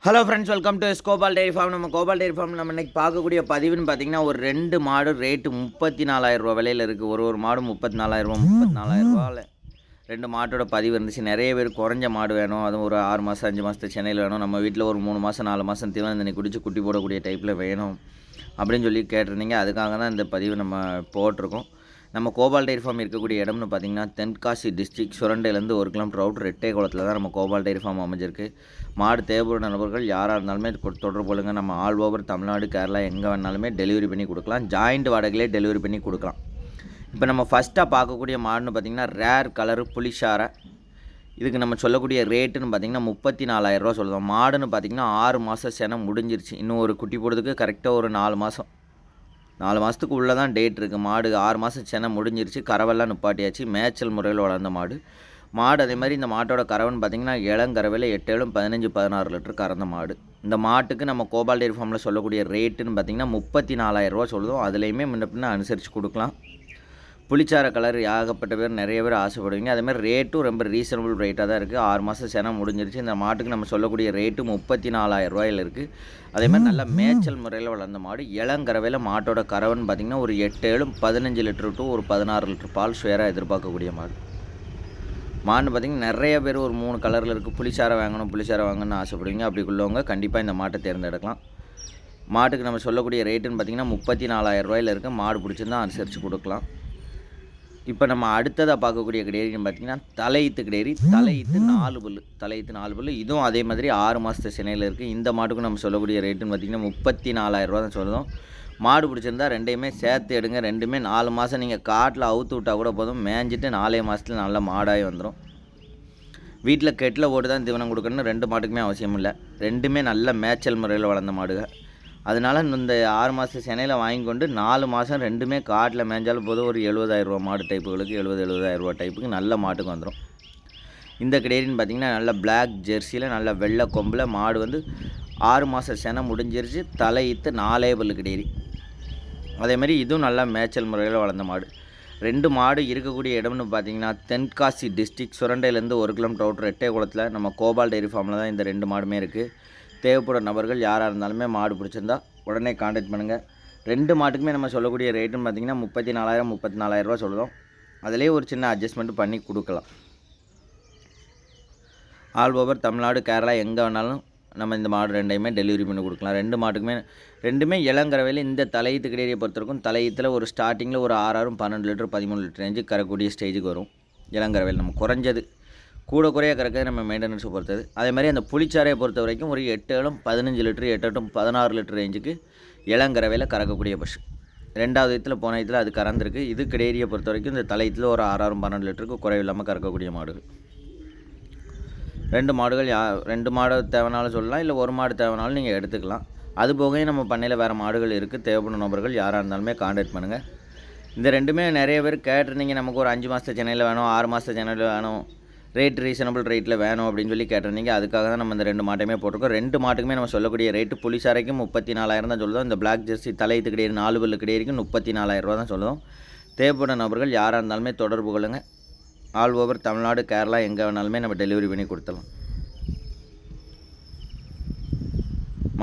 Hello friends, welcome to Gopal dairy farm. நம்ம Gopal dairy farm நம்ம இன்றைக்கி பார்க்கக்கூடிய பதிவுன்னு பார்த்தீங்கன்னா, ஒரு 2 மாடு ரேட்டு 34,000 விலையில் இருக்குது. ஒரு மாடு 34,000 2 மாட்டோட பதிவு இருந்துச்சு. நிறைய பேர் குறைஞ்ச மாடு வேணும், அதுவும் ஒரு 6 மாதம் 5 மாதத்து சென்னையில் வேணும், நம்ம வீட்டில் ஒரு 3 மாதம் 4 மாதம் தீவனம் தண்ணி குடிச்சு குட்டி போடக்கூடிய டைப்பில் வேணும் அப்படின்னு சொல்லி கேட்டிருந்தீங்க. அதுக்காக தான் இந்த பதிவு நம்ம போட்டிருக்கோம். நம்ம கோபால் டெய்ரி ஃபார்ம் இருக்கக்கூடிய இடம்னு பார்த்திங்கன்னா, தென்காசி டிஸ்ட்ரிக்ட் சுரண்டையிலேருந்து 1 கிலோமீட்டர் அவுட் ரெட்டை குளத்தில் தான் நம்ம கோபால் டெய்ரி ஃபார்ம் அமைஞ்சிருக்கு. மாடு தேவைப்படும் நபர்கள் யாராக இருந்தாலுமே தொடர்பு கொள்ளுங்கள். நம்ம ஆல் ஓவர் தமிழ்நாடு, கேரளா எங்கே வேணாலுமே டெலிவரி பண்ணி கொடுக்கலாம். ஜாயிண்ட் வாடகையிலே டெலிவரி பண்ணி கொடுக்கலாம். இப்போ நம்ம ஃபஸ்ட்டாக பார்க்கக்கூடிய மாடுன்னு பார்த்திங்கன்னா, ரேர் கலரு புளிஷாரை. இதுக்கு நம்ம சொல்லக்கூடிய ரேட்டுன்னு பார்த்திங்கன்னா 34,000 சொல்லுவோம். மாடுன்னு பார்த்திங்கன்னா 6 மாதம் செனை முடிஞ்சிருச்சு. இன்னும் ஒரு குட்டி போடுறதுக்கு கரெக்டாக ஒரு 4 மாதத்துக்கு உள்ளே தான் டேட் இருக்குது. மாடு 6 மாதம் செனை முடிஞ்சிருச்சு. கறவெல்லாம் நிப்பாட்டியாச்சு. மேய்ச்சல் முறையில் வளர்ந்த மாடு அதே மாதிரி இந்த மாட்டோட கறவைன்னு பார்த்திங்கன்னா இளங்கறவையில் 8 7 15 16 லிட்டர் கறந்த மாடு. இந்த மாட்டுக்கு நம்ம கோபால் டெய்ரி ஃபார்மில் சொல்லக்கூடிய ரேட்டுன்னு பார்த்திங்கன்னா 34,000 சொல்லுவோம். அதுலேயுமே முன்ன பின்ன அனுசரித்து கொடுக்கலாம். புளிச்சார கலர் ஏகப்பட்ட பேர் நிறைய பேர் ஆசைப்படுவீங்க. அதேமாதிரி ரேட்டும் ரொம்ப ரீசனபிள் ரேட்டாக தான் இருக்குது. 6 மாதம் செனை முடிஞ்சிருச்சு. இந்த மாட்டுக்கு நம்ம சொல்லக்கூடிய ரேட்டு 34,000 இருக்குது. அதேமாதிரி நல்லா மேய்ச்சல் முறையில் வளர்ந்த மாடு. இளங்கறவையில் மாட்டோட கறவைன்னு பார்த்திங்கன்னா ஒரு 8 7 15 லிட்டர் டு ஒரு 16 லிட்டர் பால் ஷேராக எதிர்பார்க்கக்கூடிய மாடுன்னு பார்த்திங்கன்னா நிறைய பேர் ஒரு 3 கலரில் இருக்குது. புளிச்சாரை வாங்கணும்னு ஆசைப்படுவீங்க. அப்படிக்குள்ளவங்க கண்டிப்பாக இந்த மாட்டை தேர்ந்தெடுக்கலாம். மாட்டுக்கு நம்ம சொல்லக்கூடிய ரேட்டுன்னு பார்த்திங்கன்னா 34,000 இருக்குது. மாடு பிடிச்சிருந்தால் அனுசரித்து கொடுக்கலாம். இப்போ நம்ம அடுத்ததாக பார்க்கக்கூடிய கிடேரின்னு பார்த்திங்கன்னா தலையீத்து கிடேரி. தலையீத்து 4 பல்லு. இதுவும் அதே மாதிரி 6 மாதத்து சென்னையில் இருக்குது. இந்த மாட்டுக்கும் நம்ம சொல்லக்கூடிய ரேட்டுன்னு பார்த்திங்கன்னா 34,000 தான் சொல்லுவோம். மாடு பிடிச்சிருந்தா ரெண்டையுமே சேர்த்து எடுங்க. ரெண்டுமே 4 மாதம் நீங்கள் காட்டில் அவுத்து விட்டால் கூட போதும். மேய்ஞ்சிட்டு 4 மாதத்தில் நல்ல மாடாகி வந்துடும். வீட்டில் கெட்டில் ஓட்டு தான் தீவனம் கொடுக்கணும்னு 2 மாட்டுக்குமே அவசியம் இல்லை. ரெண்டுமே நல்ல மேய்ச்சல் முறையில் வளர்ந்த மாடுங்க. அதனால் இந்த 6 மாதம் சென்னையில் வாங்கி கொண்டு 4 மாதம் ரெண்டுமே காட்டில் மேய்ஞ்சாலும் போதும். ஒரு 70,000 மாடு டைப்புகளுக்கு 70,000 டைப்புக்கு நல்ல மாட்டுக்கு வந்துடும். இந்த கிடேரின்னு பார்த்திங்கன்னா நல்ல பிளாக் ஜெர்சியில் நல்ல வெள்ளை கொம்பில் மாடு 6 மாதம் செனை முடிஞ்சிருச்சு. தலையீத்து 4 பல்லு கிடேரி. அதேமாதிரி இதுவும் நல்லா மேய்ச்சல் முறையில் வளர்ந்த மாடு. 2 மாடு இருக்கக்கூடிய இடம்னு பார்த்திங்கன்னா தென்காசி டிஸ்ட்ரிக்ட் சுரண்டையிலேருந்து 1 கிலோமீட்டர் அவுட் ரெட்டை குளத்தில் நம்ம கோபால் டெய்ரி ஃபார்மில் தான் இந்த 2 மாடுமே இருக்குது. தேவைப்படும் நபர்கள் யாராக இருந்தாலுமே மாடு பிடிச்சிருந்தா உடனே கான்டாக்ட் பண்ணுங்கள். 2 மாட்டுக்குமே நம்ம சொல்லக்கூடிய ரேட்டுன்னு பார்த்திங்கன்னா 34,000 சொல்லுவோம். அதிலே ஒரு சின்ன அட்ஜஸ்ட்மெண்ட் பண்ணி கொடுக்கலாம். ஆல் ஓவர் தமிழ்நாடு, கேரளா எங்கே வேணாலும் நம்ம இந்த மாடு ரெண்டையுமே டெலிவரி பண்ணி கொடுக்கலாம். 2 மாட்டுக்குமே ரெண்டுமே இளங்கறவையில். இந்த தலையீத்து கிடேரியை பொறுத்தவரைக்கும் தலையீத்தில் ஒரு ஸ்டார்டிங்கில் ஒரு 6 12 லிட்டர் 13 லிட்டர் ரேஞ்சு கறக்கூடிய ஸ்டேஜுக்கு வரும். இளங்கறவையில் நம்ம குறைஞ்சது கூட குறைய கறக்கிறது நம்ம மெயின்டெனன்ஸை பொறுத்தது. அதே மாதிரி அந்த புளிச்சாரையை பொறுத்த வரைக்கும் ஒரு 8 7 15 லிட்டர் 8 8 16 லிட்டர் ரேஞ்சுக்கு இளங்கறவையில் கறக்கக்கூடிய பசு. 2வது இதில் போன இதில் அது கறந்துருக்கு. இது கிடேரியை பொறுத்த வரைக்கும் இந்த தலையீத்தில் ஒரு 6 12 லிட்டருக்கு குறைவில்லாமல் கறக்கக்கூடிய மாடுகள். 2 மாடு தேவைனாலும் சொல்லலாம், இல்லை 1 மாடு தேவைனாலும் நீங்கள் எடுத்துக்கலாம். அது போக நம்ம பண்ணையில் வேறு மாடுகள் இருக்குது. தேவைப்படும் நபர்கள் யாராக இருந்தாலுமே கான்டாக்ட் பண்ணுங்கள். இந்த ரெண்டுமே நிறைய பேர் கேட்டிருந்தீங்க. நமக்கு ஒரு 5 மாதத்து சென்னையில் வேணும், 6 மாதத்து சென்னையில் வேணும், ரேட் ரீசனபிள் ரேட்டில் வேணும் அப்படின்னு சொல்லி கேட்டிருந்தீங்க. அதுக்காக தான் நம்ம இந்த 2 மாட்டையுமே போட்டிருக்கோம். 2 மாட்டுக்குமே நம்ம சொல்லக்கூடிய ரேட்டு புளிசாரைக்கும் 34,000 தான் சொல்லுவோம். இந்த பிளாக் ஜெர்சி தலையீத்து கிடேரி 4 பல்லு கிடேரிக்கும் 34,000 தான் சொல்லுவோம். தேவைப்படும் நபர்கள் யாராக இருந்தாலுமே தொடர்பு கொள்ளுங்கள். ஆல் ஓவர் தமிழ்நாடு, கேரளா எங்கே வேணாலுமே நம்ம டெலிவரி பண்ணி கொடுத்துடலாம்.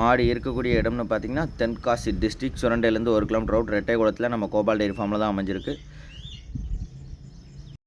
மாடு இருக்கக்கூடிய இடம்னு பார்த்திங்கன்னா தென்காசி டிஸ்ட்ரிக்ட் சுரண்டையிலேருந்து 1 கிலோமீட்டர் அவுட் ரெட்டை குளத்தில் நம்ம கோபால் டெய்ரி ஃபார்மில் தான் அமைஞ்சிருக்கு.